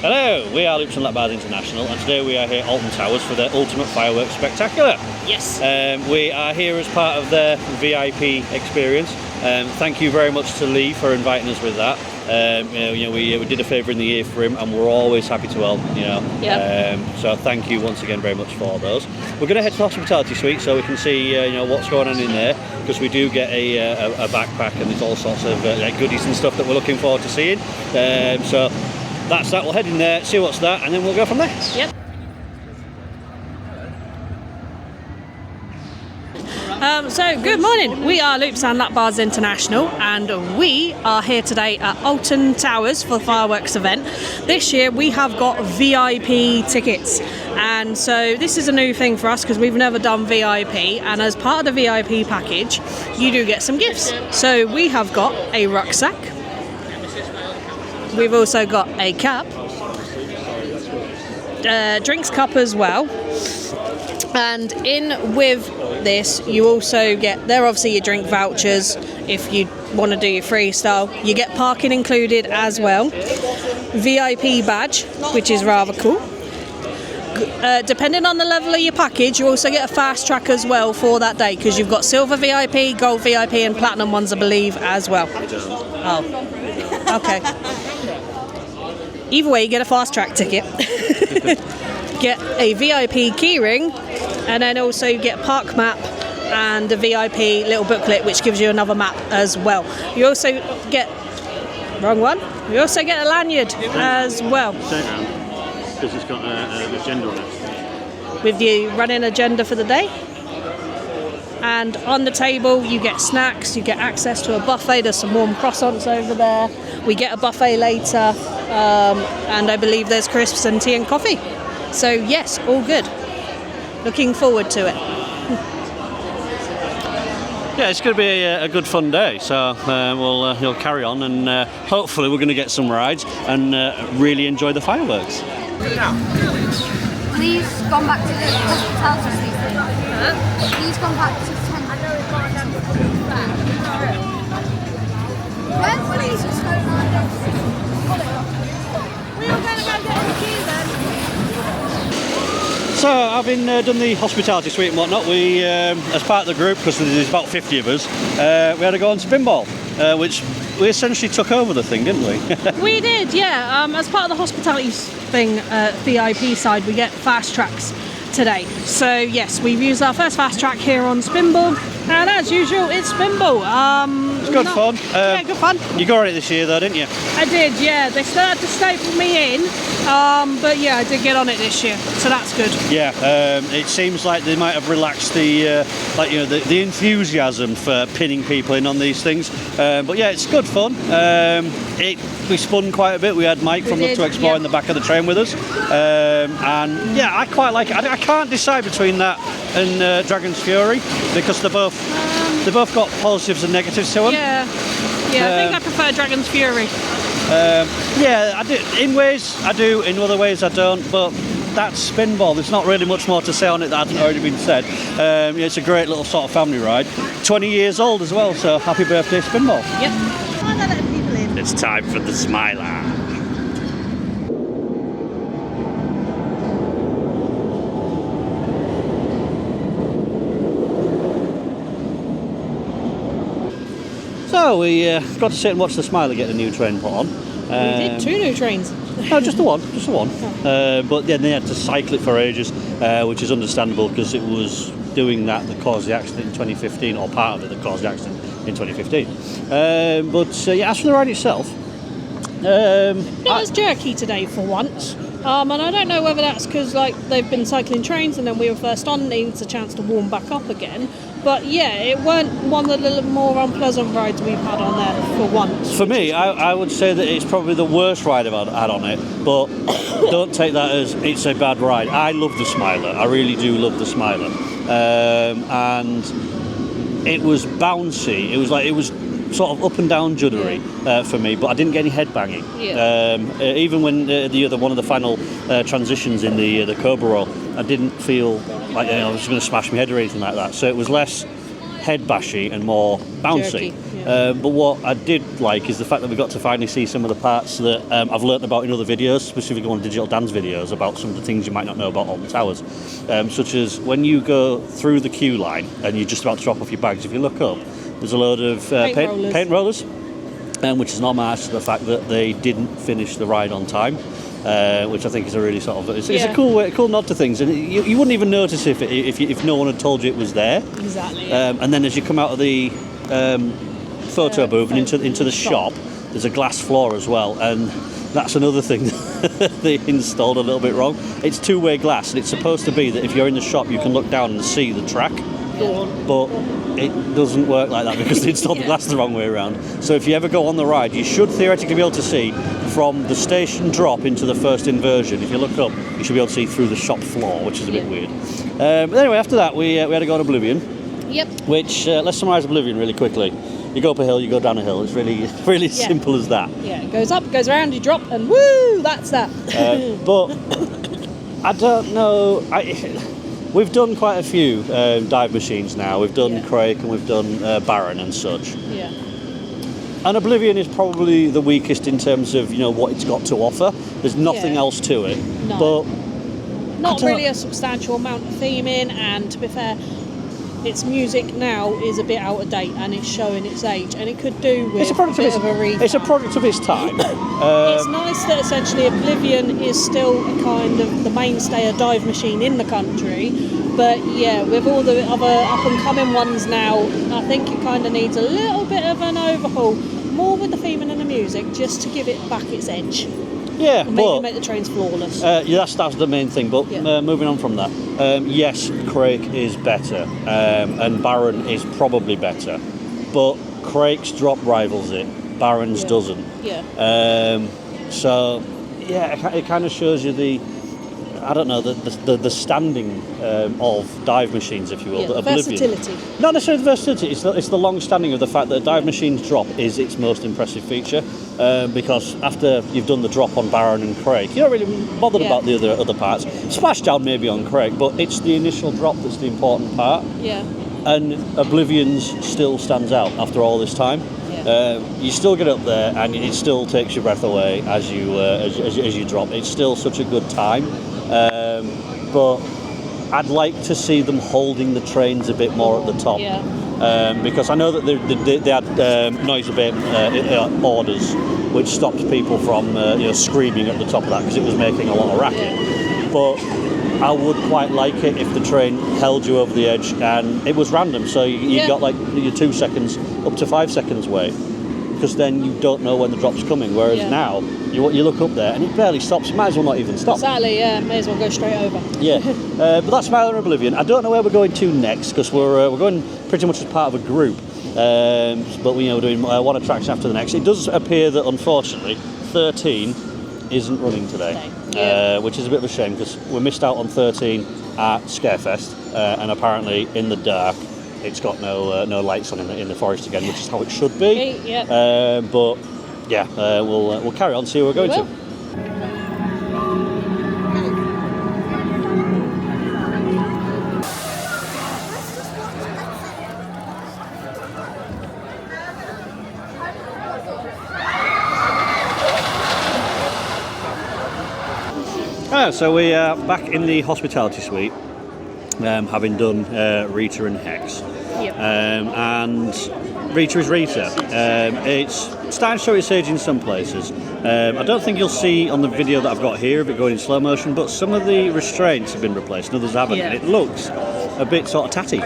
Hello, we are Loops and Lap Bars International, and today we are here at Alton Towers for their Ultimate Fireworks Spectacular. Yes. We are here as part of their VIP experience. Thank you very much to Lee for inviting us with that. We did a favour in the year for him, and we're always happy to help. So thank you once again very much for those. We're going to head to the hospitality suite so we can see what's going on in there, because we do get a backpack and there's all sorts of goodies and stuff that we're looking forward to seeing. So that's that. We'll head in there, see what's that, and then we'll go from there. Yep. So good morning, we are Loops and Lap Bars International, and we are here today at Alton Towers for the fireworks event. This year we have got VIP tickets, and so this is a new thing for us because we've never done VIP, and as part of the VIP package you do get some gifts. So we have got a rucksack, we've also got a cap, drinks cup as well. And in with this, you also get, they're obviously your drink vouchers if you want to do your freestyle. You get parking included as well. VIP badge, which is rather cool. Depending on the level of your package, you also get a fast track as well for that day, because you've got silver VIP, gold VIP, and platinum ones, I believe, as well. Oh, okay. Either way, you get a fast track ticket. Get a VIP keyring, and then also you get a park map and a VIP little booklet which gives you another map as well. You also get, wrong one, you also get a lanyard as well. Because it's got an agenda on it. With the running agenda for the day. And on the table you get snacks, you get access to a buffet, there's some warm croissants over there. We get a buffet later, and I believe there's crisps and tea and coffee. So yes, all good. Looking forward to it. Yeah, it's going to be a good fun day, so we'll carry on, and hopefully we're going to get some rides and really enjoy the fireworks. Please come back to the hospitality suite. Please come back to 10. When please just go we were going to go get the key then. So, having done the hospitality suite and whatnot, we, as part of the group, because there's about 50 of us, we had to go on to pinball, which we essentially took over the thing, didn't we? We did, yeah. As part of the hospitality thing, VIP side, we get fast tracks today. So yes, we've used our first fast track here on Spinball, and as usual, it's Spinball. It's good fun. Yeah, good fun. You got it this year though, didn't you? I did, yeah. They started to staple me in, but yeah, I did get on it this year, so that's good. Yeah, it seems like they might have relaxed the the enthusiasm for pinning people in on these things. But yeah, it's good fun. We spun quite a bit. We had Mike from Love to Explore in the back of the train with us, and yeah, I quite like it. I can't decide between that and Dragon's Fury, because they're both got positives and negatives to them. Yeah, I think I prefer Dragon's Fury. Yeah, I do. In ways I do, in other ways I don't, but that's Spinball. There's not really much more to say on it that hasn't already been said. It's a great little sort of family ride. 20 years old as well, so happy birthday Spinball. Yep. Why not letting people in? It's time for the Smiler. So we got to sit and watch the Smiler get a new train put on. We did 2 new trains. No, just the one. Oh. But then they had to cycle it for ages, which is understandable because it was doing that caused the accident in 2015, or part of it that caused the accident in 2015. Yeah, as for the ride itself, it was jerky today for once. And I don't know whether that's because they've been cycling trains and then we were first on, and needs a chance to warm back up again. But yeah, it weren't one of the more unpleasant rides we've had on there for once. For me, I would say that it's probably the worst ride I've had on it, but don't take that as it's a bad ride. I love the Smiler. I really do love the Smiler. And it was bouncy. It was sort of up and down juddery for me, but I didn't get any head banging. Yeah. Even when one of the final transitions in the Cobra roll, I didn't feel like I was going to smash my head or anything like that. So it was less head bashy and more bouncy. Jerky, But what I did like is the fact that we got to finally see some of the parts that I've learnt about in other videos, specifically on Digital Dan's videos, about some of the things you might not know about Alton Towers. Such as when you go through the queue line and you're just about to drop off your bags, if you look up, there's a load of paint rollers, which is an homage to the fact that they didn't finish the ride on time. Which I think is a really sort of it's a cool nod to things, and you wouldn't even notice if no one had told you it was there. Exactly. And then as you come out of the photo booth and into the shop, there's a glass floor as well, and that's another thing they installed a little bit wrong. It's two-way glass, and it's supposed to be that if you're in the shop you can look down and see the track. But it doesn't work like that because they installed the glass the wrong way around. So if you ever go on the ride, you should theoretically be able to see from the station drop into the first inversion. If you look up, you should be able to see through the shop floor, which is a bit weird. But anyway, after that, we had to go on Oblivion. Yep. Which, let's summarise Oblivion really quickly. You go up a hill, you go down a hill. It's really simple as that. Yeah, it goes up, goes around, you drop, and woo, that's that. But I don't know. We've done quite a few dive machines now. We've done Crake and we've done Baron and such. Yeah. And Oblivion is probably the weakest in terms of what it's got to offer. There's nothing else to it. No. But not really a substantial amount of theming, and to be fair, its music now is a bit out of date and it's showing its age, and it could do with it's a product of its time. It's nice that essentially Oblivion is still kind of the mainstay of dive machine in the country, but with all the other up and coming ones now, I think it kind of needs a little bit of an overhaul, more with the theming and the music, just to give it back its edge. Yeah, and maybe make the trains flawless. That's the main thing. But moving on from that, yes, Crake is better, and Baron is probably better, but Crake's drop rivals it. Baron's doesn't. Yeah. So it kind of shows you the the standing of dive machines, if you will. The versatility. Not necessarily the versatility, it's the long standing of the fact that a dive machine's drop is its most impressive feature, because after you've done the drop on Baron and Crake, you're not really bothered about the other parts. Splashdown maybe on Crake, but it's the initial drop that's the important part. Yeah. And Oblivion's still stands out after all this time. You still get up there and it still takes your breath away as you drop. It's still such a good time. But I'd like to see them holding the trains a bit more at the top, because I know that they had noise abatement orders, which stopped people from screaming at the top of that because it was making a lot of racket. But I would quite like it if the train held you over the edge and it was random, so you got like your 2 seconds up to 5 seconds wait, because then you don't know when the drop's coming, whereas now you look up there and it barely stops. Might as well not even stop. Exactly, may as well go straight over. But that's Smiler and Oblivion. I don't know where we're going to next, because we're going pretty much as part of a group, but we're doing one attraction after the next. It does appear that unfortunately 13 isn't running today, which is a bit of a shame, because we missed out on 13 at Scarefest, and apparently in the dark it's got no lights on in the forest again, which is how it should be. But we'll carry on, see where we're going to. So we are back in the hospitality suite, having done Rita and Hex. And Rita is Rita. It's starting to show its age in some places. I don't think you'll see on the video that I've got here of it going in slow motion, but some of the restraints have been replaced and others haven't, and it looks a bit sort of tatty.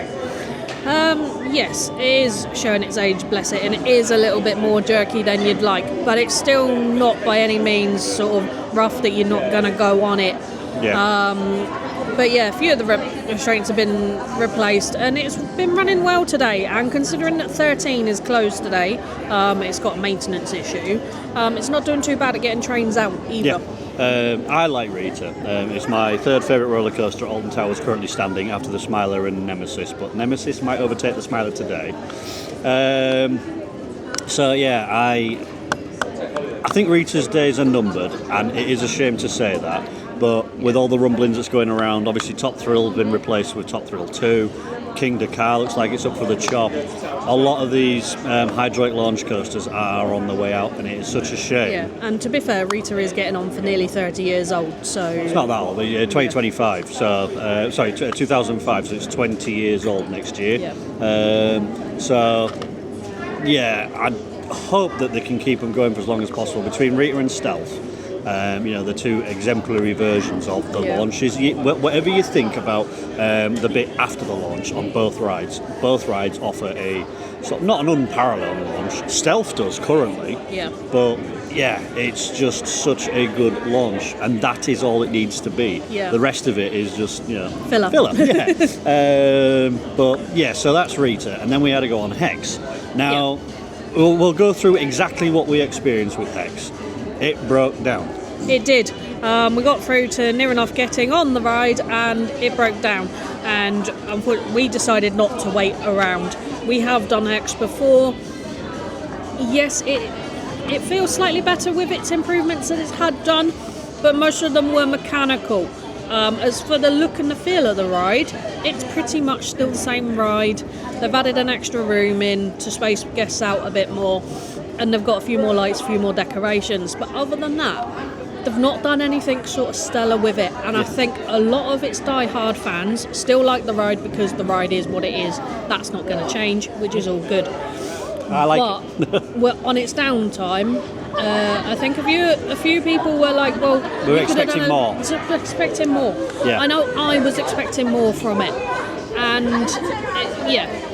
Yes, it is showing its age, bless it, and it is a little bit more jerky than you'd like, but it's still not by any means sort of rough that you're not going to go on it. But a few of the restraints have been replaced, and it's been running well today, and considering that 13 is closed today, it's got a maintenance issue, it's not doing too bad at getting trains out either. I like Rita. It's my third favourite roller coaster at Alton Towers, currently standing after the Smiler and Nemesis, but Nemesis might overtake the Smiler today. I think Rita's days are numbered, and it is a shame to say that, but with all the rumblings that's going around, obviously Top Thrill has been replaced with Top Thrill 2. King Dakar looks like it's up for the chop. A lot of these hydraulic launch coasters are on the way out, and it is such a shame. Yeah, and to be fair, Rita is getting on for nearly 30 years old, so... It's not that old, 2025, so... sorry, 2005, so it's 20 years old next year. Yeah. So, yeah, I hope that they can keep them going for as long as possible. Between Rita and Stealth, the two exemplary versions of the launches. Whatever you think about the bit after the launch on both rides offer a sort of, not an unparalleled launch. Stealth does currently, but yeah, it's just such a good launch, and that is all it needs to be. Yeah. The rest of it is just filler. Yeah. But yeah, so that's Rita, and then we had to go on Hex. Now we'll go through exactly what we experienced with Hex. It broke down. It did. We got through to near enough getting on the ride and it broke down. And we decided not to wait around. We have done Hex before. Yes, it feels slightly better with its improvements that it's had done, but most of them were mechanical. As for the look and the feel of the ride, it's pretty much still the same ride. They've added an extra room in to space guests out a bit more. And they've got a few more lights, a few more decorations. But other than that, they've not done anything sort of stellar with it. And I think a lot of its die-hard fans still like the ride because the ride is what it is. That's not going to change, which is all good. I like it. On its downtime, I think a few people were like, well... We were expecting more. Expecting more. Yeah. I know I was expecting more from it. And,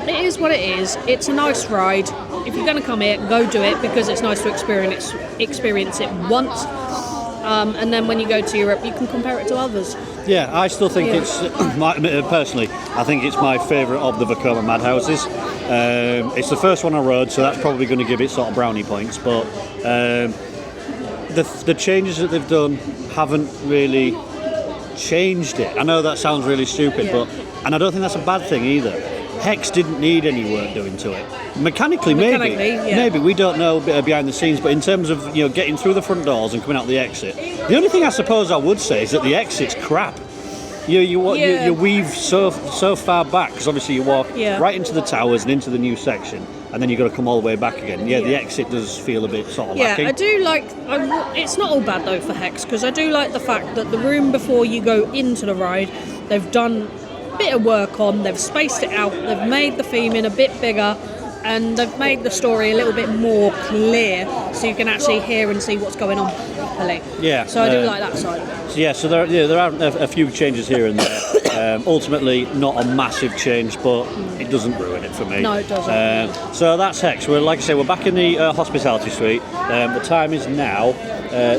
it is what it is. It's a nice ride. If you're going to come here, go do it because it's nice to experience it once. And then when you go to Europe, you can compare it to others. Yeah, I still think it's, personally, I think it's my favourite of the Vekoma Madhouses. It's the first one I rode, so that's probably going to give it sort of brownie points. But the changes that they've done haven't really changed it. I know that sounds really stupid, and I don't think that's a bad thing either. Hex didn't need any work doing to it. Mechanically, maybe we don't know behind the scenes, but in terms of getting through the front doors and coming out the exit, the only thing I suppose I would say is that the exit's crap. You weave so far back because obviously you walk right into the towers and into the new section, and then you've got to come all the way back again. The exit does feel a bit sort of lacking. I do like. It's not all bad though for Hex because I do like the fact that the room before you go into the ride, they've done bit of work on, they've spaced it out, they've made the theming a bit bigger, and they've made the story a little bit more clear so you can actually hear and see what's going on properly. So I do like that side. So there are a few changes here and there. Ultimately not a massive change, but it doesn't ruin it for me. No, it doesn't. So that's Hex. Like I say, we're back in the hospitality suite. The time is now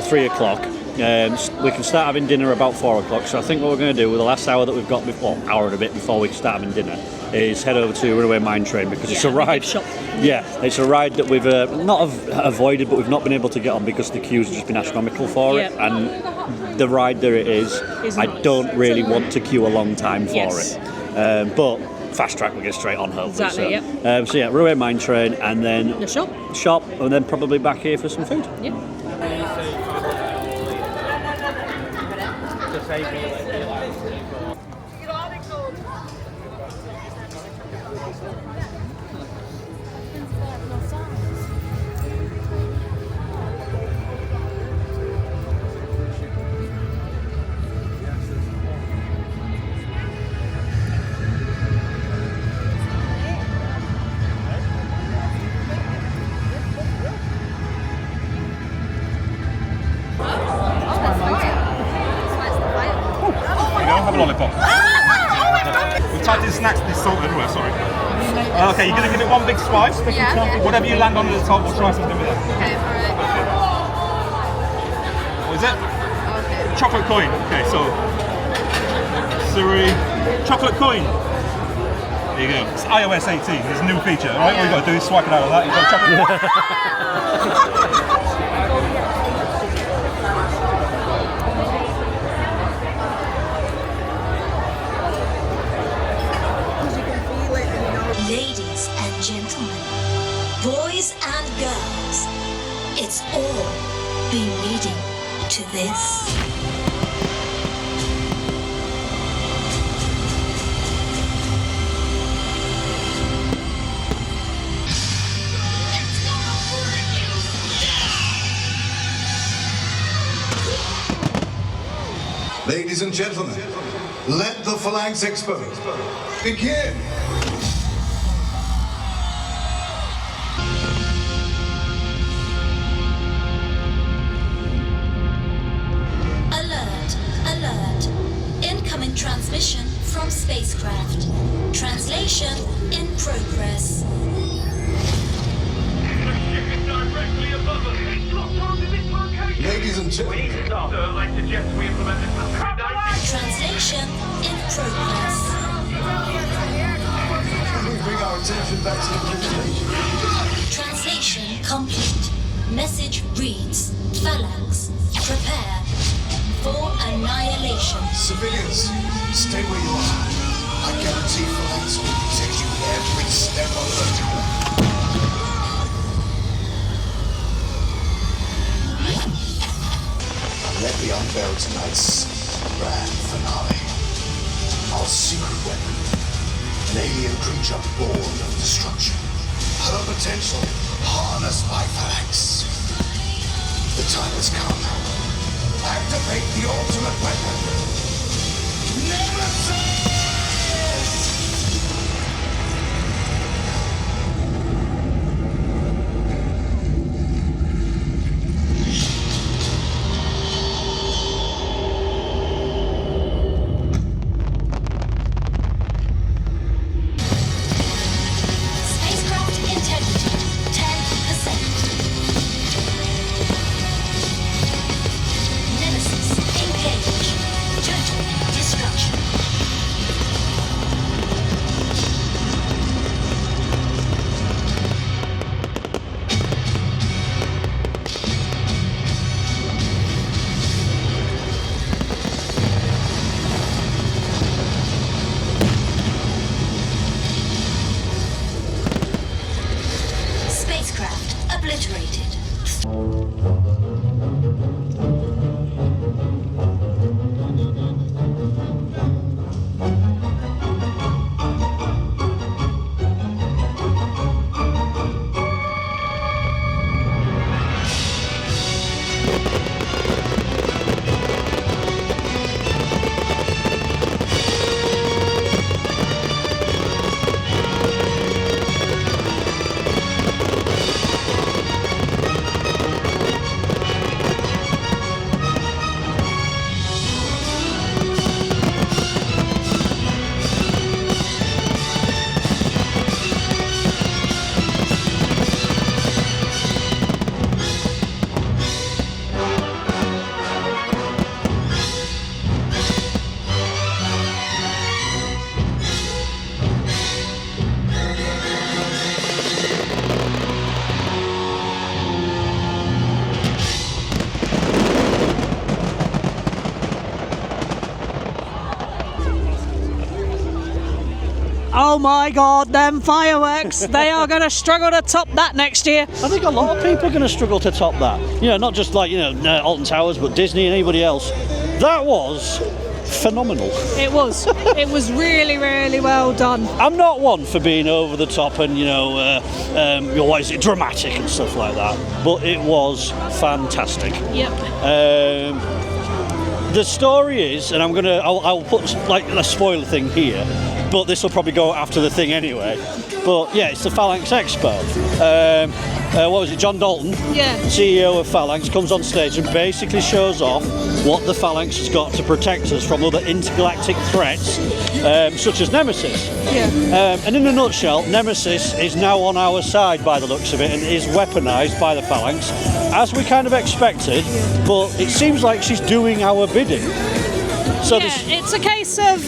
3 o'clock. We can start having dinner about 4 o'clock, so I think what we're going to do with the last hour that we've got, hour and a bit before we start having dinner, is head over to Runaway Mine Train because it's a ride. It's a ride that we've not avoided, but we've not been able to get on because the queues have just been astronomical for it. And the ride there it is. I don't really want to queue a long time for it. But fast track, we get straight on hopefully. Exactly. Runaway Mine Train, and then the shop, and then probably back here for some food. Have a lollipop. We've typed in snacks, this salt everywhere, sorry. Okay, you're going to give it one big slice. Whatever you land on at the top, we'll try something with that. Okay, alright. What is it? Okay. Chocolate coin. Okay, so Siri, chocolate coin. There you go. It's iOS 18. It's a new feature. All right, all you got to do is swipe it out of that. You've got chocolate. Ladies and gentlemen, boys and girls, it's all been leading to this. Ladies and gentlemen, let the Phalanx Expo begin. Alert, alert. Incoming transmission from spacecraft. Translation in progress. Directly above us. It's locked onto this location. Ladies and gentlemen, Sir, I suggest we implement this. Translation in progress. can we bring our attention back to the presentation? Translation complete. Message reads: Phalanx, prepare for annihilation. Civilians, stay where you are. I guarantee Phalanx will protect you every step of the way. Let me unveil tonight's grand finale. Our secret weapon, an alien creature born of destruction. Her potential harnessed by Phalanx. The time has come. Activate the ultimate weapon. Nemesis! Spacecraft integrity 10%. Nemesis engage. Total destruction. Spacecraft obliterated. Oh my God, them fireworks! They are going to struggle to top that next year. I think a lot of people are going to struggle to top that. You know, not just like, Alton Towers, but Disney and anybody else. That was phenomenal. It was. It was really, really well done. I'm not one for being over the top and, what is it, dramatic and stuff like that. But it was fantastic. Yep. The story is, and I'll put like a spoiler thing here, but this will probably go after the thing anyway. But yeah, it's the Phalanx Expo. What was it? John Dalton, Yeah. CEO of Phalanx, comes on stage and basically shows off what the Phalanx has got to protect us from other intergalactic threats, such as Nemesis. Yeah. And in a nutshell, Nemesis is now on our side by the looks of it and is weaponised by the Phalanx, as we kind of expected, but it seems like she's doing our bidding. So Yeah, it's a case of,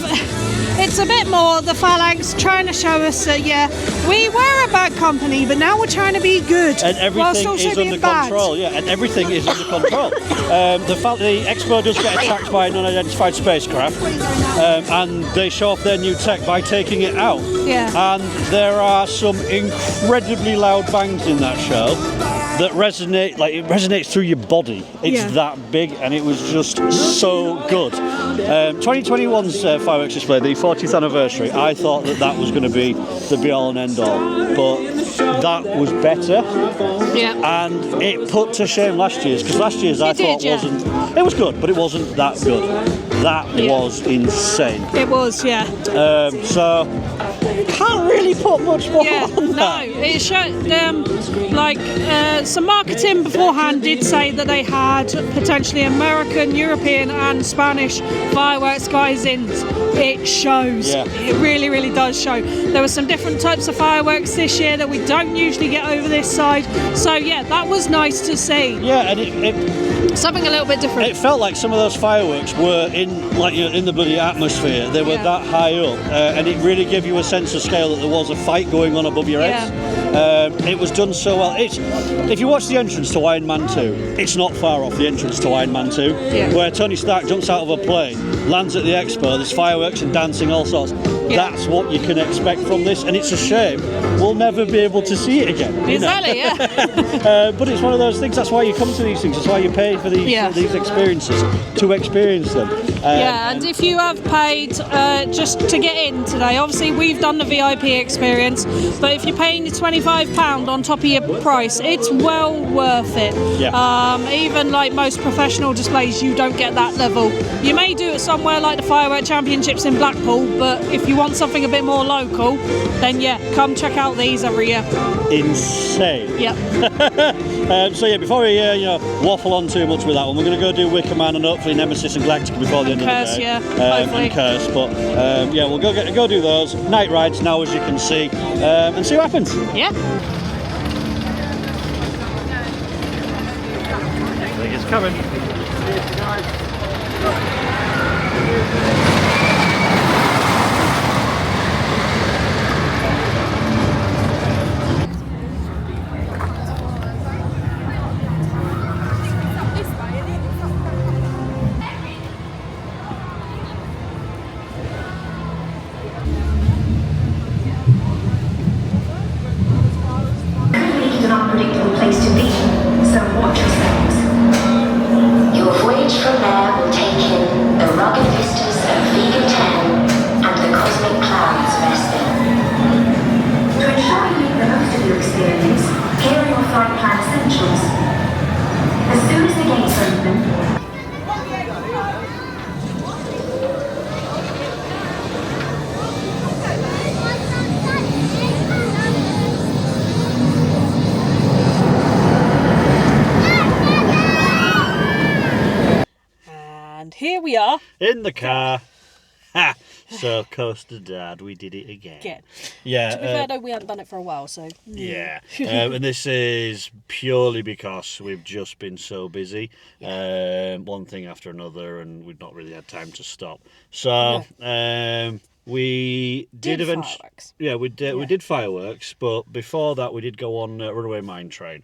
it's a bit more the Phalanx trying to show us that, we were a bad company, but now we're trying to be good. And whilst everything also is being under bad. control, and everything is under control. The Expo does get attacked by an unidentified spacecraft, and they show off their new tech by taking it out. Yeah. And there are some incredibly loud bangs in that show that resonate, like it resonates through your body. It's that big, and it was just so good. 2021's fireworks display, the 40th anniversary, I thought that was going to be the be-all and end-all, but that was better. Yeah. And it put to shame last year's, because last year's I thought wasn't. It was good, but it wasn't that good. That was insane. It was, yeah. So can't really put much more on that. No, it showed them some marketing beforehand did say that they had potentially American, European, and Spanish fireworks guys in. It shows. Yeah. It really, really does show. There were some different types of fireworks this year that we don't usually get over this side. So yeah, that was nice to see. Yeah, and it Something a little bit different. It felt like some of those fireworks were in the bloody atmosphere. They were that high up, and it really gave you a sense of scale that there was a fight going on above your heads. It was done so well. If you watch the entrance to Iron Man 2, it's not far off the entrance to Iron Man 2, where Tony Stark jumps out of a plane, lands at the expo, there's fireworks and dancing, all sorts. That's what you can expect from this, and it's a shame we'll never be able to see it again. Exactly, But it's one of those things, that's why you come to these things, that's why you pay for these experiences, to experience them. And if you have paid just to get in today, obviously we've done the VIP experience, but if you're paying your £25 on top of your price, it's well worth it. Even like most professional displays, you don't get that level. You may do it somewhere like the Firework Championships in Blackpool, but if you want something a bit more local, then come check out these every year. Insane. Yep. So before we waffle on too much with that one, we're going to go do Wicker Man and hopefully Nemesis and Galactica before the end Curse, of the day. hopefully. And Curse, but we'll go do those night rides now, as you can see, and see what happens. Yeah. I think it's coming. An unpredictable place to be, so watch yourselves. Your voyage from there will take in the rugged vistas of vegan town and the cosmic clouds resting. To ensure you make the most of your experience, here are your flight plan essentials. As soon as the gates open, And here we are. In the car. Ha! So, Coaster Dad, we did it again. Yeah. To be fair though, we haven't done it for a while, so. Yeah. And this is purely because we've just been so busy. One thing after another, and we've not really had time to stop. So, we did eventually. Fireworks. Yeah, we did fireworks, but before that, we did go on Runaway Mine Train.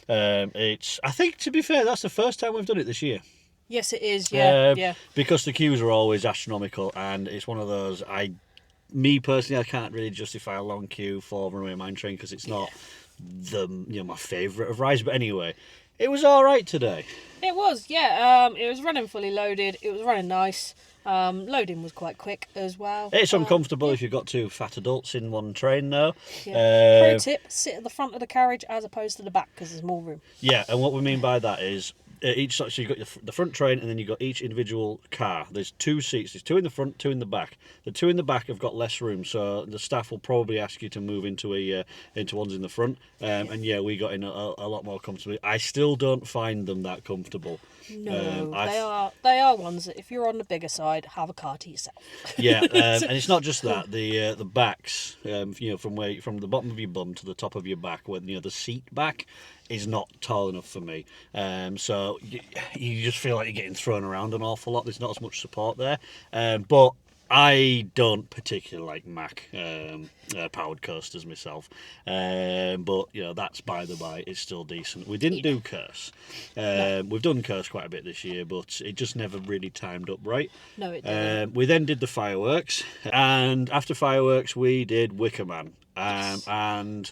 I think, to be fair, that's the first time we've done it this year. Yes, it is. Yeah. Because the queues are always astronomical, and it's one of those. Me personally, I can't really justify a long queue for Runaway Mine Train because it's not my favourite of rides. But anyway, it was all right today. It was, yeah. It was running fully loaded. It was running nice. Loading was quite quick as well. It's uncomfortable if you've got two fat adults in one train, though. Pro tip: sit at the front of the carriage as opposed to the back because there's more room. Yeah, and what we mean by that is. So you've got the front train, and then you've got each individual car. There's two seats. There's two in the front, two in the back. The two in the back have got less room, so the staff will probably ask you to move into ones in the front. And we got in a lot more comfortably. I still don't find them that comfortable. No, they are ones that if you're on the bigger side, have a car to yourself. Yeah, and it's not just that. The backs, from the bottom of your bum to the top of your back, where the seat back is not tall enough for me. So you just feel like you're getting thrown around an awful lot. There's not as much support there. But I don't particularly like Mack powered coasters myself. But that's by the by. It's still decent. We didn't do Curse. We've done Curse quite a bit this year, but it just never really timed up right. No, it didn't. We then did the fireworks, and after fireworks we did Wicker Man. And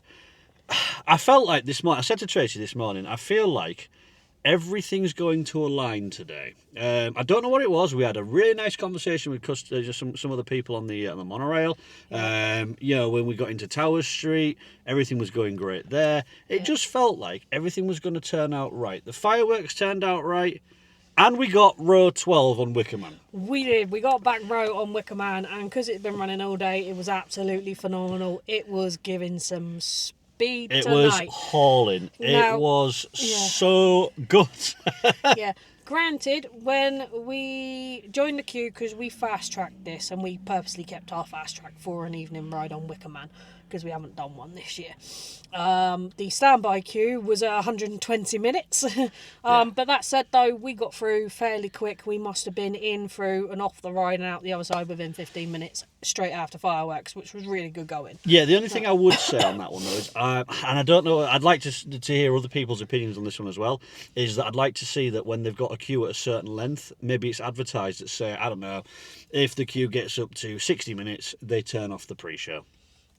I felt like this morning, I said to Tracy this morning, I feel like everything's going to align today. I don't know what it was. We had a really nice conversation with just some of the people on the monorail. When we got into Towers Street, everything was going great there. It just felt like everything was going to turn out right. The fireworks turned out right. And we got row 12 on Wickerman. We did. We got back row on Wicker Man, and because it'd been running all day, it was absolutely phenomenal. It was giving some speed It tonight. was hauling. Now, it was yeah. so good. Yeah. Granted, when we joined the queue, because we fast-tracked this, and we purposely kept our fast-track for an evening ride on Wicker Man, because we haven't done one this year. The standby queue was 120 minutes. But that said, though, we got through fairly quick. We must have been in, through, and off the ride and out the other side within 15 minutes, straight after fireworks, which was really good going. Yeah, the only thing I would say on that one, though, is, and I don't know, I'd like to hear other people's opinions on this one as well, is that I'd like to see that when they've got a queue at a certain length, maybe it's advertised that, say, I don't know, if the queue gets up to 60 minutes, they turn off the pre-show.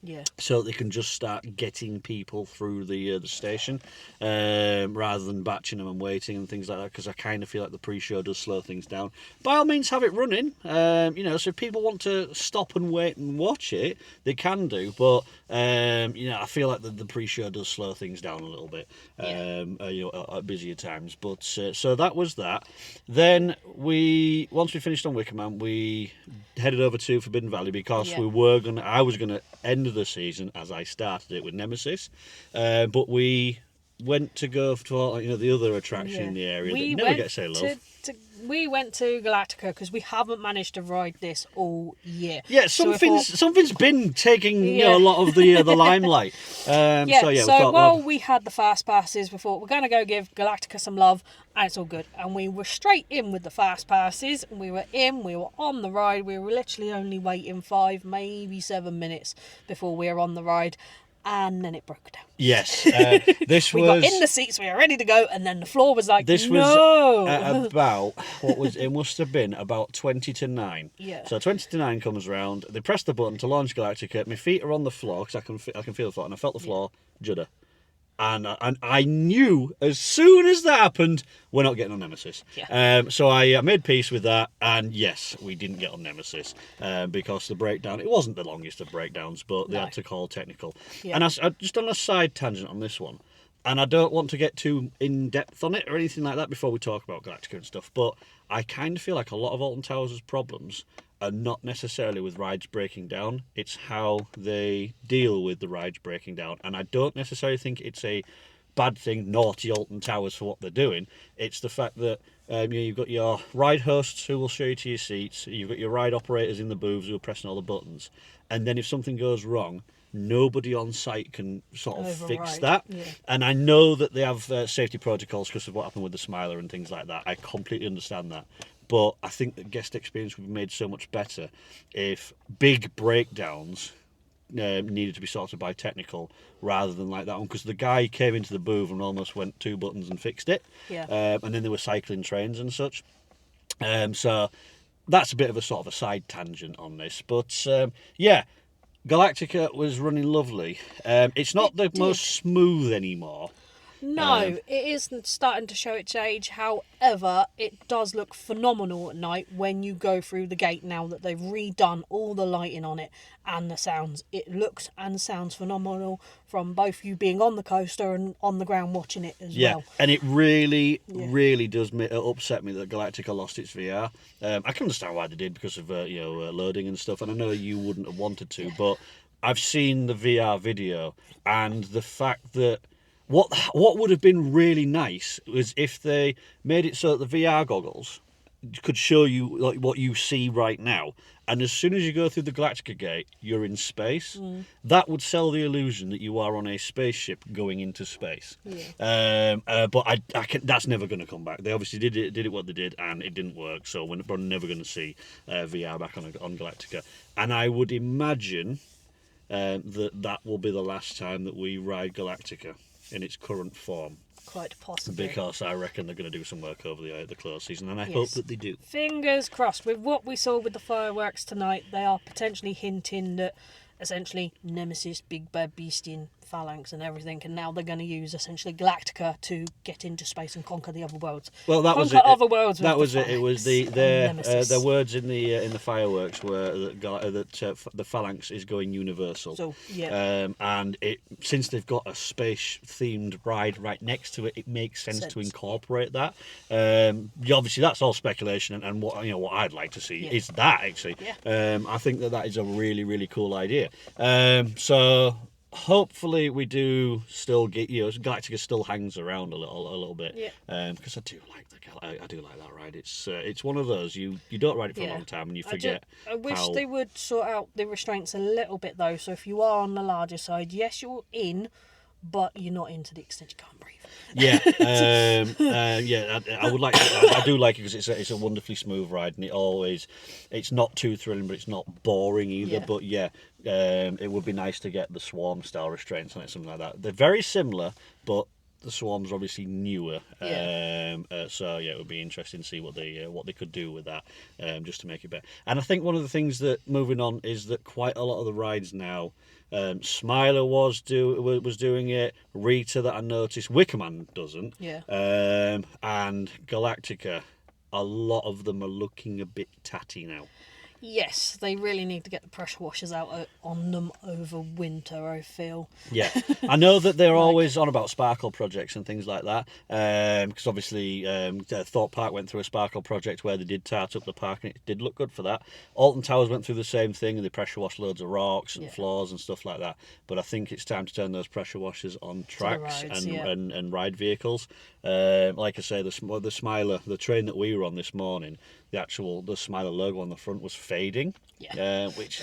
Yeah. So they can just start getting people through the station rather than batching them and waiting and things like that, because I kind of feel like the pre-show does slow things down. By all means, have it running. So if people want to stop and wait and watch it, they can do. But I feel like the pre-show does slow things down a little bit. At busier times. But so that was that. Then once we finished on Wicker Man, we headed over to Forbidden Valley because I was gonna end the season as I started it with Nemesis, but we went to go for the other attraction in the area that never gets any love. We went to Galactica because we haven't managed to ride this all year. Yeah, something's been taking a lot of the limelight. While we had the fast passes, we thought we're going to go give Galactica some love, and it's all good. And we were straight in with the fast passes. We were on the ride. We were literally only waiting 5, maybe 7 minutes before we were on the ride. And then it broke down. Yes, we got in the seats, we were ready to go, and then the floor was like, this no. was at about it must have been about 20 to 9. Yeah. So 20 to 9 comes round. They press the button to launch Galactica. My feet are on the floor because I can feel the floor, and I felt the floor judder. And I knew as soon as that happened, we're not getting on Nemesis. Yeah. So I made peace with that, and yes, we didn't get on Nemesis because the breakdown, it wasn't the longest of breakdowns, but they had to call technical. Yeah. And I just on a side tangent on this one, and I don't want to get too in-depth on it or anything like that before we talk about Galactica and stuff, but I kind of feel like a lot of Alton Towers' problems are not necessarily with rides breaking down, it's how they deal with the rides breaking down. And I don't necessarily think it's a bad thing, naughty Alton Towers for what they're doing. It's the fact that you've got your ride hosts who will show you to your seats, you've got your ride operators in the booths who are pressing all the buttons, and then if something goes wrong, nobody on site can sort of fix that. Yeah. And I know that they have safety protocols because of what happened with the Smiler and things like that. I completely understand that. But I think the guest experience would be made so much better if big breakdowns needed to be sorted by technical rather than like that one. Because the guy came into the booth and almost went 2 buttons and fixed it. Yeah. And then there were cycling trains and such. So that's a bit of a sort of a side tangent on this. But Galactica was running lovely. It's not the most smooth anymore. No, it is starting to show its age. However, it does look phenomenal at night when you go through the gate now that they've redone all the lighting on it and the sounds. It looks and sounds phenomenal from both you being on the coaster and on the ground watching it as well. Yeah, and it really does upset me that Galactica lost its VR. I can understand why they did because of loading and stuff, and I know you wouldn't have wanted to, but I've seen the VR video, and the fact that What would have been really nice was if they made it so that the VR goggles could show you like what you see right now, and as soon as you go through the Galactica gate, you're in space. That would sell the illusion that you are on a spaceship going into space. Yeah. But that's never going to come back. They obviously did it what they did, and it didn't work. So we're never going to see VR back on Galactica. And I would imagine that will be the last time that we ride Galactica in its current form. Quite possibly. Because I reckon they're going to do some work over the close season, and I hope that they do. Fingers crossed. With what we saw with the fireworks tonight, they are potentially hinting that essentially Nemesis, Big Bad Beastin' Phalanx and everything, and now they're going to use essentially Galactica to get into space and conquer the other worlds. Well, that was it. Conquer other worlds. That with was the it. It was Nemesis. their words in the fireworks were that the Phalanx is going universal. So yeah. And since they've got a space themed ride right next to it, it makes sense to incorporate that. Obviously, that's all speculation, and what I'd like to see is that actually. Yeah. I think that is a really, really cool idea. So hopefully we do still get Galactica still hangs around a little bit. Yeah. Because I do like that ride. It's one of those you don't ride it for a long time and you forget. I wish they would sort out the restraints a little bit though. So if you are on the larger side, yes, you're in, but you're not in to the extent you can't breathe. Yeah, I would like. I do like it because it's a wonderfully smooth ride, and it's not too thrilling, but it's not boring either. Yeah. But it would be nice to get the Swarm style restraints on it, something like that. They're very similar, but the Swarm's obviously newer. So it would be interesting to see what they could do with that, just to make it better. And I think one of the things that, moving on, is that quite a lot of the rides now. Smiler was doing it. Rita, that I noticed. Wickerman doesn't. Yeah. And Galactica, a lot of them are looking a bit tatty now. Yes, they really need to get the pressure washers out on them over winter, I feel. Yeah, I know that they're always on about sparkle projects and things like that, because obviously Thorpe Park went through a sparkle project where they did tart up the park, and it did look good for that. Alton Towers went through the same thing, and they pressure washed loads of rocks and floors and stuff like that. But I think it's time to turn those pressure washers on tracks and ride vehicles. Like I say, the Smiler, the train that we were on this morning, the Smiler logo on the front was fading, which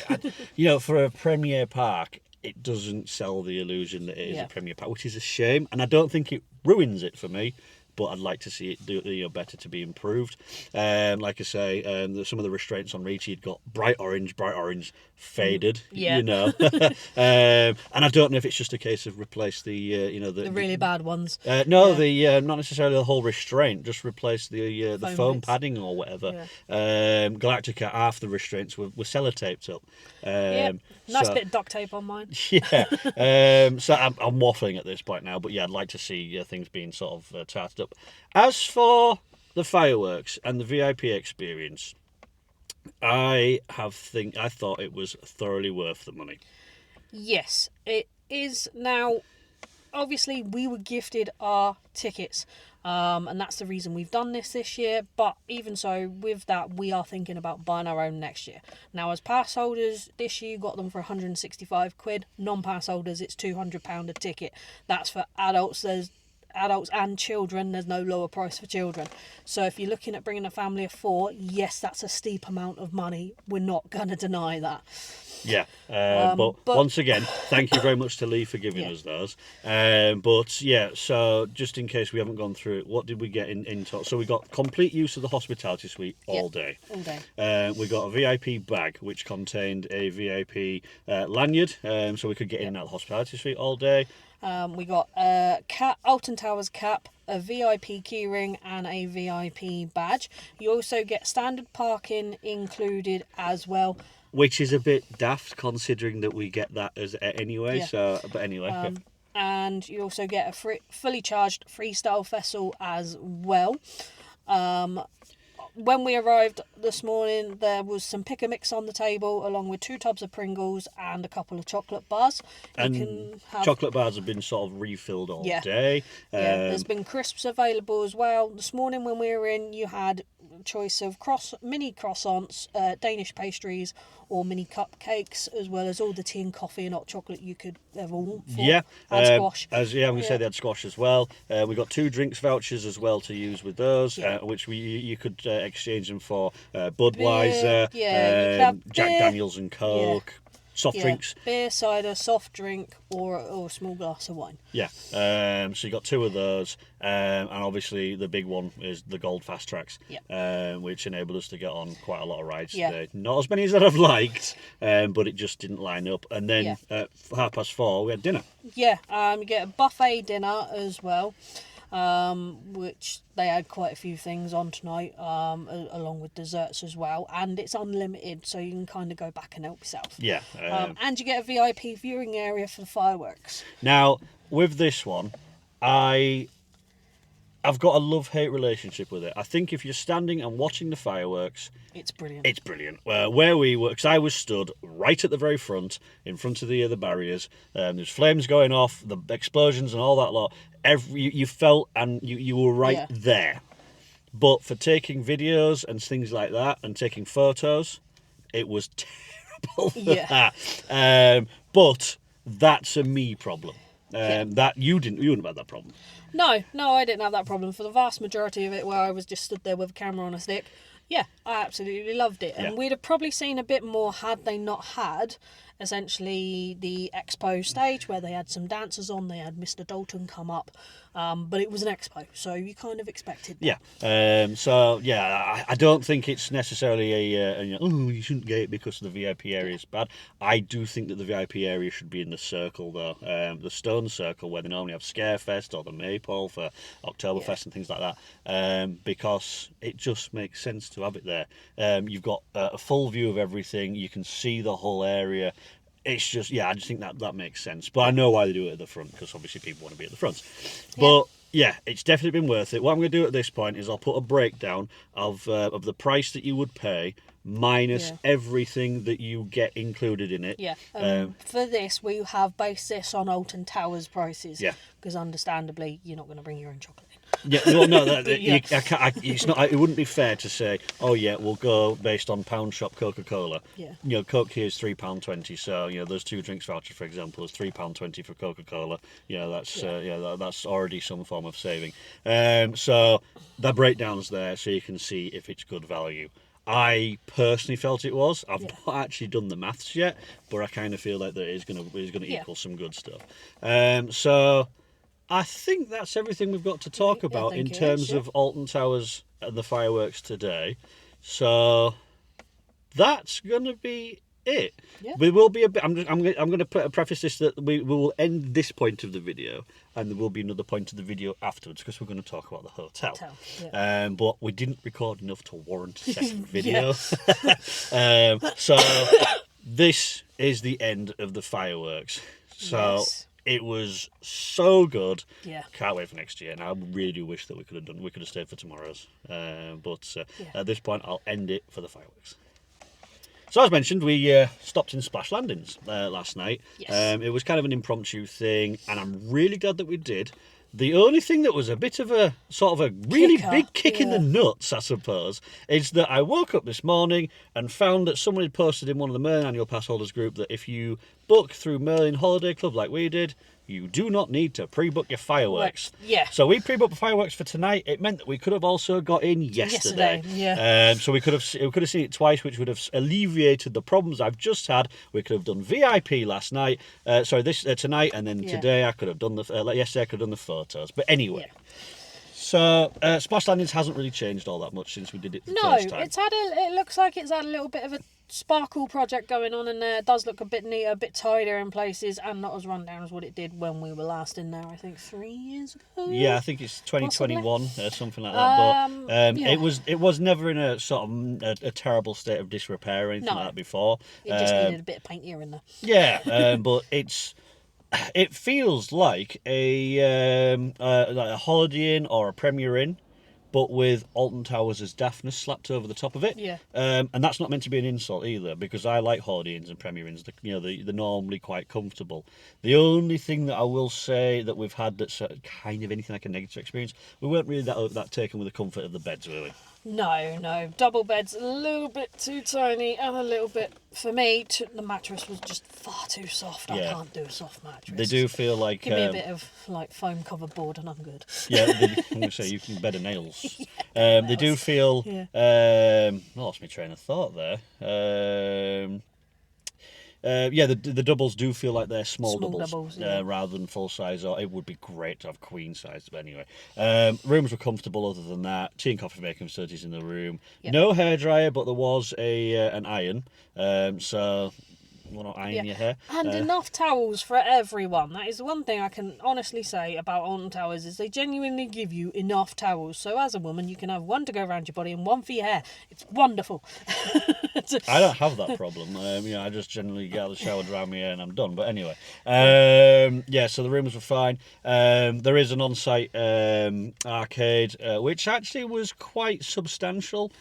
for a Premier Park, it doesn't sell the illusion that it is a Premier Park, which is a shame, and I don't think it ruins it for me. But I'd like to see it do better, to be improved. Like I say, some of the restraints on Rita had got bright orange, faded. And I don't know if it's just a case of replace the really bad ones. Not necessarily the whole restraint, just replace the foam padding or whatever. Galactica, half the restraints were sellotaped up. Nice bit of duct tape on mine. So I'm waffling at this point now, but I'd like to see things being sort of tarted up. As for the fireworks and the VIP experience, I thought it was thoroughly worth the money. Yes, it is. Now, obviously, we were gifted our tickets, and that's the reason we've done this year. But even so, with that, we are thinking about buying our own next year. Now, as pass holders, this year you got them for £165. Non-pass holders, it's £200 a ticket. That's for adults. There's adults and children. There's no lower price for children. So if you're looking at bringing a family of 4, yes, that's a steep amount of money. We're not going to deny that. But once again, thank you very much to Lee for giving us those. So just in case we haven't gone through it, what did we get in total? So we got complete use of the hospitality suite all day. All day. We got a VIP bag which contained a VIP lanyard, so we could get in and out of the hospitality suite all day. We got a Alton Towers cap, a VIP keyring, and a VIP badge. You also get standard parking included as well. Which is a bit daft considering that we get that as anyway. So, but anyway. And you also get a fully charged freestyle vessel as well. When we arrived this morning, there was some pick a mix on the table, along with 2 tubs of Pringles and a couple of chocolate bars. Chocolate bars have been sort of refilled all day. There's been crisps available as well. This morning when we were in, you had a choice of mini croissants, Danish pastries, or mini cupcakes, as well as all the tea and coffee and hot chocolate you could ever want for. And squash. I'm going to say they had squash as well. We got 2 drinks vouchers as well to use with those, which you could exchange them for Budweiser, Jack Daniels and Coke. Soft drinks. Beer, cider, soft drink, or a small glass of wine. So you got 2 of those, and obviously the big one is the Gold Fast Tracks, which enabled us to get on quite a lot of rides today. Not as many as I'd have liked, but it just didn't line up. And then at 4:30 we had dinner. You get a buffet dinner as well, which they had quite a few things on tonight, along with desserts as well, and it's unlimited, so you can kind of go back and help yourself. Yeah. And you get a VIP viewing area for the fireworks. Now, with this one, I've got a love-hate relationship with it. I think if you're standing and watching the fireworks, it's brilliant. It's brilliant. Where we were, because I was stood right at the very front, in front of the barriers. There's flames going off, the explosions and all that lot. You felt and you were right there. But for taking videos and things like that and taking photos, it was terrible for that. But that's a me problem. That you wouldn't have had that problem. No, I didn't have that problem. For the vast majority of it, where I was just stood there with a camera on a stick, yeah, I absolutely loved it. And we'd have probably seen a bit more had they not had, essentially, the expo stage where they had some dancers on. They had Mr. Dalton come up, but it was an expo, so you kind of expected that. Yeah. I don't think it's necessarily you shouldn't get it because the VIP area is bad. I do think that the VIP area should be in the circle, though. The stone circle, where they normally have Scarefest or the Maypole for Oktoberfest and things like that, because it just makes sense to have it there. You've got a full view of everything. You can see the whole area. It's just, I just think that makes sense. But I know why they do it at the front, because obviously people want to be at the front. But it's definitely been worth it. What I'm going to do at this point is I'll put a breakdown of the price that you would pay minus everything that you get included in it. For this, we have based this on Alton Towers prices. Because understandably, you're not going to bring your own chocolate in. It's not. It wouldn't be fair to say, we'll go based on pound shop Coca-Cola. Coke here is £3.20. So there's 2 drinks voucher, for example. There's £3.20 for Coca-Cola. That's already some form of saving. So that breakdown's there, so you can see if it's good value. I personally felt it was. I've not actually done the maths yet, but I kind of feel like that it's going to equal some good stuff. So I think that's everything we've got to talk about in terms of Alton Towers and the fireworks today. So that's going to be it. We will be a bit. I'm going to preface this that we will end this point of the video, and there will be another point of the video afterwards, because we're going to talk about the hotel. But we didn't record enough to warrant a second video. So this is the end of the fireworks. So it was so good. Can't wait for next year. And I really do wish that we could have stayed for tomorrow's. But at this point, I'll end it for the fireworks. So as mentioned, we stopped in Splash Landings last night. It was kind of an impromptu thing, and I'm really glad that we did. The only thing that was a bit of a sort of a really big kick in the nuts, I suppose, is that I woke up this morning and found that someone had posted in one of the Merlin Annual Pass Holders group that if you book through Merlin Holiday Club like we did, you do not need to pre-book your fireworks. So we pre-booked fireworks for tonight. It meant that we could have also got in yesterday. So we could have seen it twice, which would have alleviated the problems I've just had. We could have done VIP last night. Tonight, and then today I could have done yesterday I could have done the photos. But anyway. So Splash Landings hasn't really changed all that much since we did it the first time. It looks like it's had a little bit of a sparkle project going on in there. It does look a bit neater, a bit tidier in places, and not as run down as what it did when we were last in there, I think 3 years ago. I think it's 2021 something like that. But it was never in a sort of a terrible state of disrepair or anything like that before. It just needed a bit of paint here and there. But it feels like a Holiday Inn or a Premier Inn, but with Alton Towers as daftness slapped over the top of it. And that's not meant to be an insult either, because I like Holiday Inns and Premier Inns. They're normally quite comfortable. The only thing that I will say that we've had that's kind of anything like a negative experience, we weren't really that taken with the comfort of the beds, really. No. Double beds, a little bit too tiny, and a little bit, for me, the mattress was just far too soft. I can't do a soft mattress. They do feel like... Give me a bit of foam covered board and I'm good. I'm going to say you can better nails. They do feel... I lost my train of thought there. The doubles do feel like they're small doubles rather than full size. Or it would be great to have queen size, but anyway. Rooms were comfortable. Other than that, tea and coffee making facilities in the room. No hairdryer, but there was an iron. So iron your hair. And enough towels for everyone. That is the one thing I can honestly say about Alton Towers is they genuinely give you enough towels. So as a woman, you can have one to go around your body and one for your hair. It's wonderful. I don't have that problem. I just generally get out of the shower, dry my hair, and I'm done. But anyway, so the rooms were fine. There is an on-site arcade, which actually was quite substantial,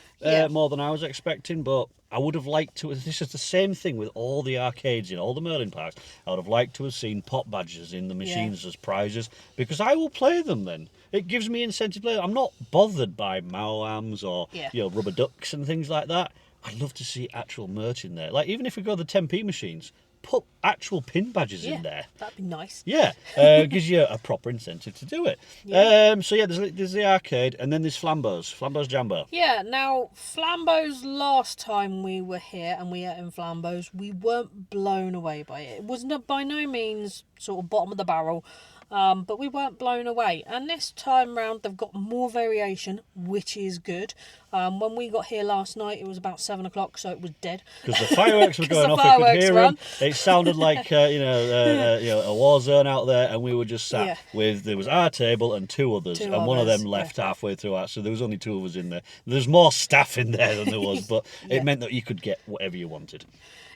more than I was expecting. But I would have liked to. This is the same thing with all the arcades in all the Merlin parks. I would have liked to have seen pop badges in the machines as prizes, because I will play them then. It gives me incentive to play. I'm not bothered by Mao-Ams or rubber ducks and things like that. I'd love to see actual merch in there. Like, even if we go to the 10p machines, put actual pin badges in there. That'd be nice. Yeah, gives you a proper incentive to do it. There's the arcade, and then there's Flambeau's Jambo. Yeah, now, Flambeau's last time we were here and we ate in Flambeau's, we weren't blown away by it. It was by no means sort of bottom of the barrel, but we weren't blown away. And this time round, they've got more variation, which is good. When we got here last night, it was about 7 o'clock, so it was dead. Because the fireworks were going off, we could hear them. It sounded like a war zone out there, and we were just sat with, there was our table and two others, and one of them left halfway through, so there was only two of us in there. There's more staff in there than there was, but it meant that you could get whatever you wanted.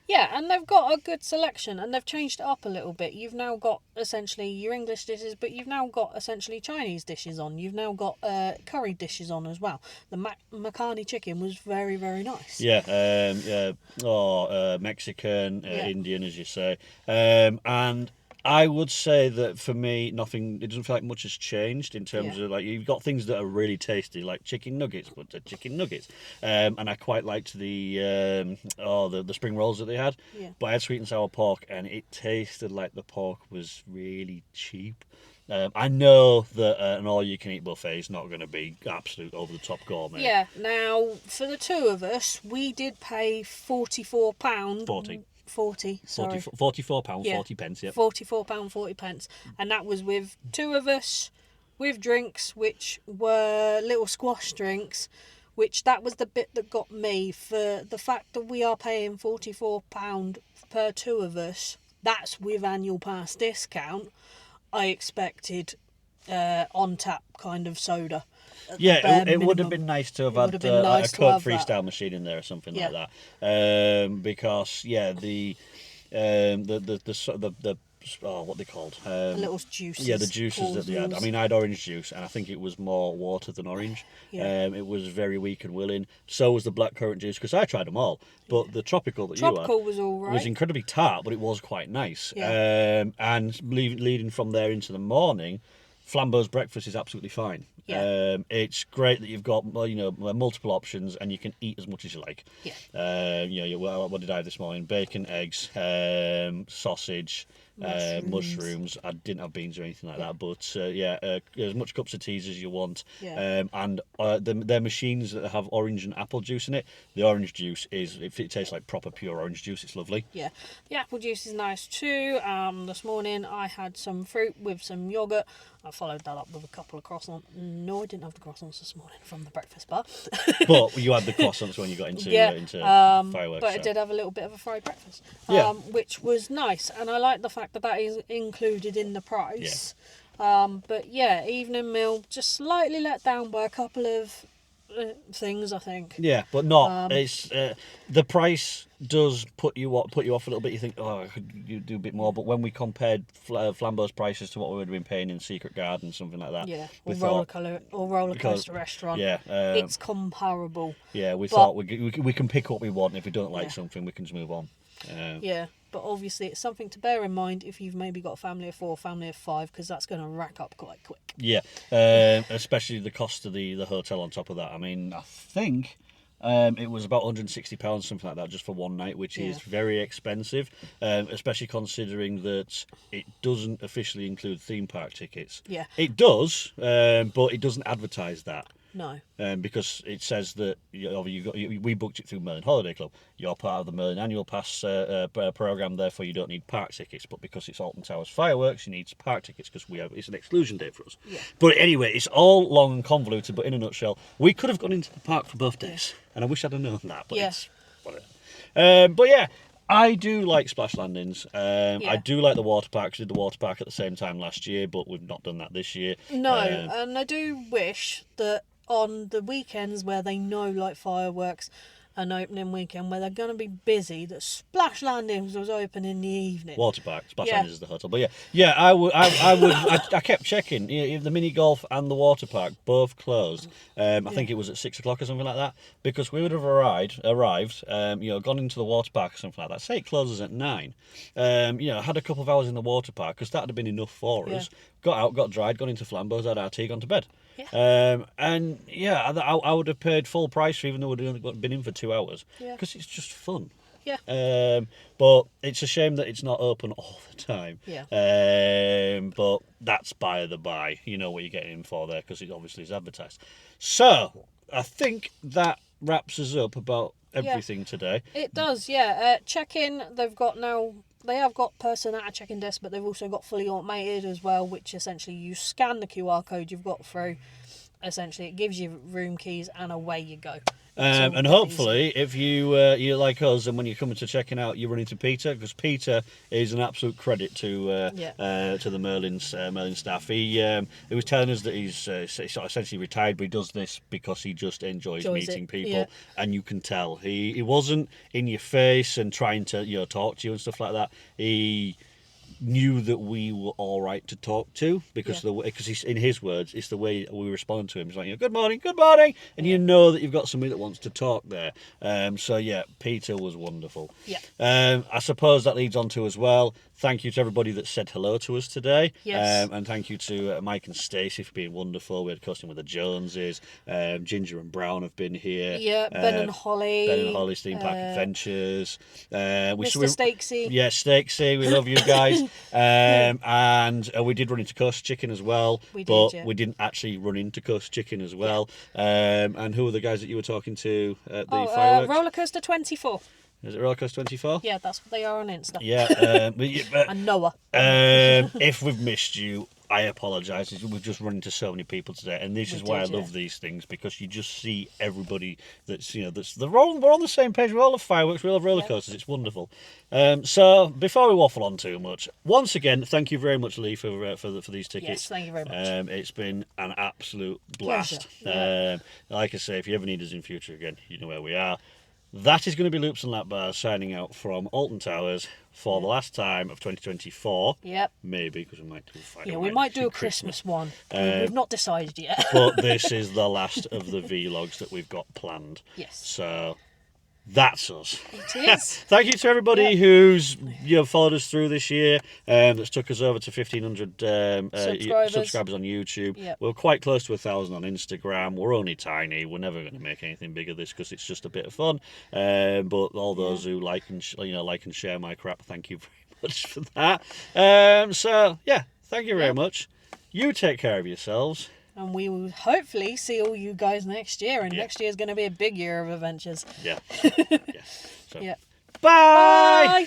Yeah, and they've got a good selection, and they've changed it up a little bit. You've now got essentially your English dishes, but you've now got essentially Chinese dishes on. You've now got curry dishes on as well. The Makhani chicken was very, very nice. Mexican, Indian, as you say. And I would say that for me, it doesn't feel like much has changed in terms of, like, you've got things that are really tasty, like chicken nuggets, but they're chicken nuggets. And I quite liked the spring rolls that they had. Yeah. But I had sweet and sour pork, and it tasted like the pork was really cheap. I know that an all-you-can-eat buffet is not going to be absolute over-the-top gourmet. Yeah, now, for the two of us, we did pay £44. 40, sorry. £44, 40 pence, yeah. £44, 40 pence. And that was with two of us, with drinks, which were little squash drinks, which that was the bit that got me, for the fact that we are paying £44 per two of us. That's with annual pass discount. I expected on-tap kind of soda. Yeah, it would have been nice to have had a Coke Freestyle machine in there or something like that. Because the what they called the little juices. Yeah, the juices that they had. I mean, I had orange juice, and I think it was more water than orange. It was very weak and willing. So was the blackcurrant juice, because I tried them all. But the tropical that you had was all right. Was incredibly tart, but it was quite nice. And leading from there into the morning, Flambeau's breakfast is absolutely fine. It's great that you've got multiple options, and you can eat as much as you like. What did I have this morning? Bacon, eggs, sausage, mushrooms. I didn't have beans or anything like that, but as much cups of teas as you want. And their machines that have orange and apple juice in it, the orange juice if it tastes like proper pure orange juice, it's lovely. Yeah, the apple juice is nice too. This morning I had some fruit with some yoghurt. I followed that up with a couple of croissants. No, I didn't have the croissants this morning from the breakfast bar. But you had the croissants when you got into fireworks. But I did have a little bit of a fried breakfast, which was nice. And I like the fact that is included in the price. But yeah, evening meal, just slightly let down by a couple of things, I think. Yeah, but not. It's the price does put you off a little bit. You think, I could do a bit more. But when we compared Flambeau's prices to what we would have been paying in Secret Garden, something like that, or roller coaster restaurant, it's comparable. Yeah, we thought we can pick what we want. If we don't like something, we can just move on. But obviously it's something to bear in mind if you've maybe got a family of 4, family of 5, because that's going to rack up quite quick. Yeah, especially the cost of the hotel on top of that. I mean, I think it was about £160, something like that, just for one night, which is very expensive, especially considering that it doesn't officially include theme park tickets. Yeah. It does, but it doesn't advertise that. No. Because it says that we booked it through Merlin Holiday Club. You're part of the Merlin Annual Pass programme, therefore you don't need park tickets. But because it's Alton Towers fireworks, you need park tickets because it's an exclusion date for us. Yeah. But anyway, it's all long and convoluted. But in a nutshell, we could have gone into the park for birthdays, and I wish I'd have known that. But it's whatever. But yeah. I do like splash landings. I do like the water parks. We did the water park at the same time last year, but we've not done that this year. No, and I do wish that on the weekends where they know, like fireworks, an opening weekend where they're going to be busy, that Splash Landings was open in the evening. Water park, Splash Landings is the hotel. But yeah, I would. I kept checking. You know, the mini golf and the water park both closed. I think it was at 6 o'clock or something like that, because we would have arrived, gone into the water park or something like that. Say it closes at 9. Had a couple of hours in the water park because that would have been enough for us. Got out, got dried, gone into Flambeau's, had our tea, gone to bed. I would have paid full price for, even though we'd only been in for 2 hours, because it's just fun. But it's a shame that it's not open all the time. But that's by the by. You know what you're getting in for there, because it obviously is advertised. So I think that wraps us up about everything today. It does, check-in, they have got person at a check-in desk, but they've also got fully automated as well, which essentially you scan the QR code you've got through. Essentially, it gives you room keys and away you go. And hopefully, if you're like us, and when you're coming to checking out, you run into Peter, because Peter is an absolute credit to the Merlin staff. He was telling us that he's sort of essentially retired, but he does this because he just enjoys meeting people, and you can tell he wasn't in your face and trying to talk to you and stuff like that. He knew that we were all right to talk to, because he's, in his words, it's the way we respond to him. It's like, good morning, and you know that you've got somebody that wants to talk there. Peter was wonderful. I suppose that leads on to as well, thank you to everybody that said hello to us today. And thank you to Mike and Stacey for being wonderful. We had Costing with the Joneses. Ginger and Brown have been here. Ben and Holly. Theme Park Adventures. Mr. Stakesy. Yeah, Stakesy. We love you guys. And we did run into Coast Chicken as well. We didn't actually run into Coast Chicken as well. And who were the guys that you were talking to at the fireworks? Rollercoaster 24. Is it Rollercoaster 24? Yeah, that's what they are on Insta. And Noah. If we've missed you, I apologise. We've just run into so many people today, and this is why I love these things, because you just see everybody we're on the same page. We all love fireworks, we all love roller coasters. It's wonderful. So before we waffle on too much, once again, thank you very much, Lee, for these tickets. Yes, thank you very much. It's been an absolute blast. Like I say, if you ever need us in future again, you know where we are. That is going to be Loops and Lap Bars signing out from Alton Towers for the last time of 2024. Maybe, because we might do we might do a Christmas one. We've not decided yet. But this is the last of the vlogs that we've got planned. So that's us. It is. Thank you to everybody who's followed us through this year. That's took us over to 1,500 subscribers on YouTube. We're quite close to 1,000 on Instagram. We're only tiny. We're never going to make anything bigger this, because it's just a bit of fun. But all those who like and share my crap, thank you very much for that. Thank you very much. You take care of yourselves. And we will hopefully see all you guys next year. And next year is going to be a big year of adventures. Bye! Bye!